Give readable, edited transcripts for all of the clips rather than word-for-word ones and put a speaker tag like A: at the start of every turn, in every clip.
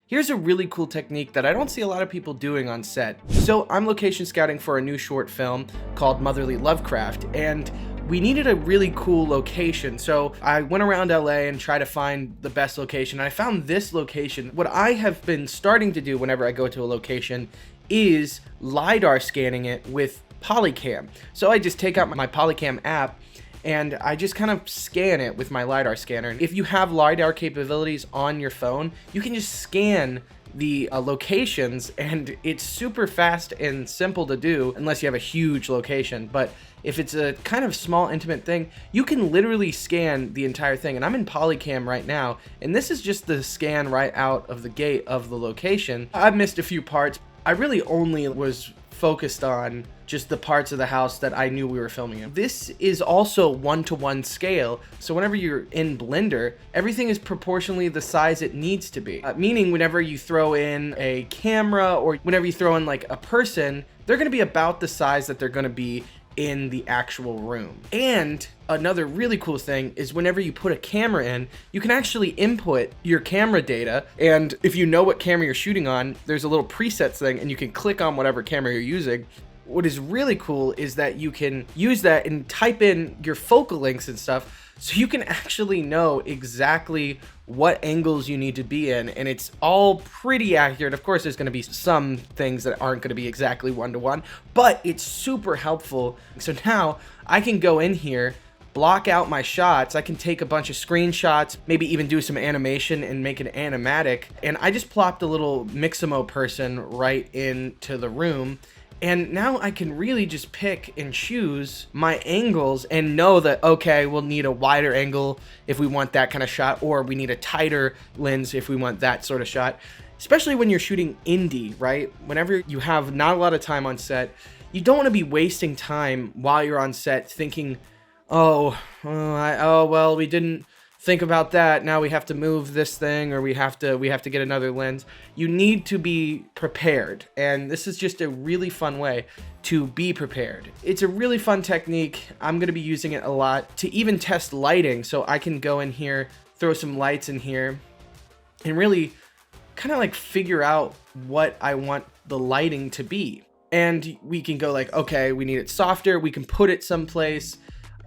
A: Here's a really cool technique that I don't see a lot of people doing on set. So I'm location scouting for a new short film called Motherly Lovecraft, and we needed a really cool location. So I went around LA and tried to find the best location. I found this location. What I have been starting to do whenever I go to a location is Lidar scanning it with Polycam. So I just take out my Polycam app and I just kind of scan it with my Lidar scanner. If you have Lidar capabilities on your phone, you can just scan the locations, and it's super fast and simple to do unless you have a huge location. But if it's a kind of small intimate thing, you can literally scan the entire thing. And I'm in Polycam right now, and this is just the scan right out of the gate of the location. I've missed a few parts. I really only was focused on just the parts of the house that I knew we were filming in. This is also 1-to-1 scale, so whenever you're in Blender, everything is proportionally the size it needs to be. Meaning whenever you throw in a camera or whenever you throw in like a person, they're gonna be about the size that they're gonna be in the actual room. And another really cool thing is whenever you put a camera in, you can actually input your camera data, and if you know what camera you're shooting on, there's a little presets thing and you can click on whatever camera you're using. What is really cool is that you can use that and type in your focal lengths and stuff, so you can actually know exactly what angles you need to be in, and it's all pretty accurate. Of course, there's going to be some things that aren't going to be exactly 1-to-1, but it's super helpful. So now I can go in here, block out my shots, I can take a bunch of screenshots, maybe even do some animation and make it animatic, and I just plopped a little Mixamo person right into the room. And now I can really just pick and choose my angles and know that, okay, we'll need a wider angle if we want that kind of shot, or we need a tighter lens if we want that sort of shot. Especially when you're shooting indie, right? Whenever you have not a lot of time on set, you don't want to be wasting time while you're on set thinking, well, we didn't think about that. Now we have to move this thing, or we have to get another lens. You need to be prepared, and this is just a really fun way to be prepared. It's a really fun technique. I'm going to be using it a lot to even test lighting, so I can go in here, throw some lights in here, and really kind of like figure out what I want the lighting to be. And we can go like, okay, we need it softer, we can put it someplace.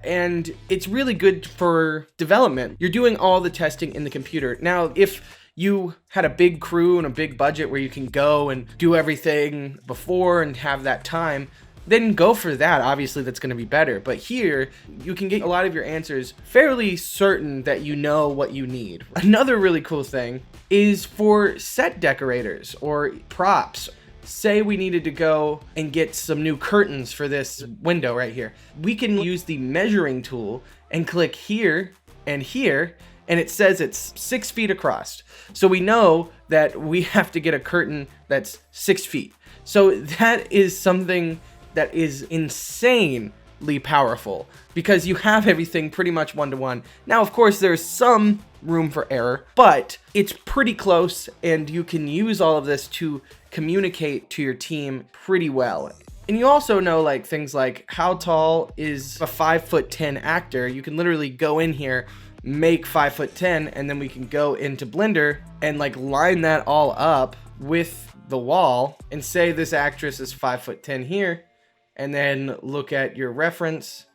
A: And it's really good for development. You're doing all the testing in the computer. Now, if you had a big crew and a big budget where you can go and do everything before and have that time, then go for that. Obviously, that's going to be better. But here, you can get a lot of your answers fairly certain that you know what you need. Another really cool thing is for set decorators or props. Say we needed to go and get some new curtains for this window right here. We can use the measuring tool and click here, and it says it's 6 feet across. So we know that we have to get a curtain that's 6 feet. So that is something that is insanely powerful because you have everything pretty much 1-to-1. Now, of course, there's some room for error, but it's pretty close, and you can use all of this to communicate to your team pretty well. And you also know like things like how tall is a 5'10" actor. You can literally go in here, make 5'10", and then we can go into Blender and like line that all up with the wall and say this actress is 5'10" here, and then look at your reference,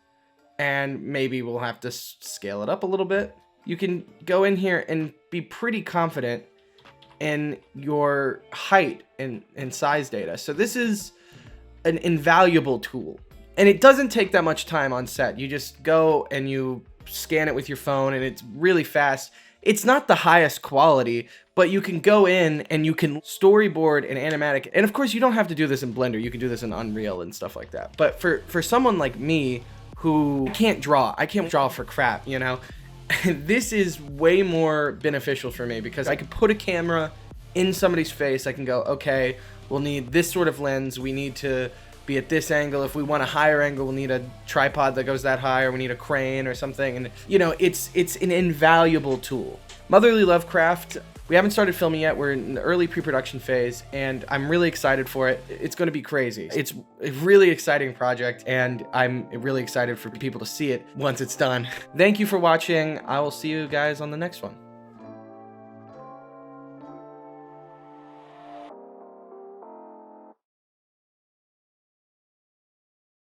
A: and maybe we'll have to scale it up a little bit. You can go in here and be pretty confident in your height and size data. So this is an invaluable tool, and it doesn't take that much time on set. You just go and you scan it with your phone, and it's really fast. It's not the highest quality, but you can go in and you can storyboard and animatic. And of course, you don't have to do this in Blender. You can do this in Unreal and stuff like that. But for someone like me who can't draw for crap, you know, this is way more beneficial for me because I could put a camera in somebody's face. I can go, okay, we'll need this sort of lens. We need to be at this angle. If we want a higher angle, we'll need a tripod that goes that high, or we need a crane or something. And you know, it's an invaluable tool. Motherly Lovecraft, we haven't started filming yet. We're in the early pre-production phase, and I'm really excited for it. It's going to be crazy. It's a really exciting project, and I'm really excited for people to see it once it's done. Thank you for watching. I will see you guys on the next one.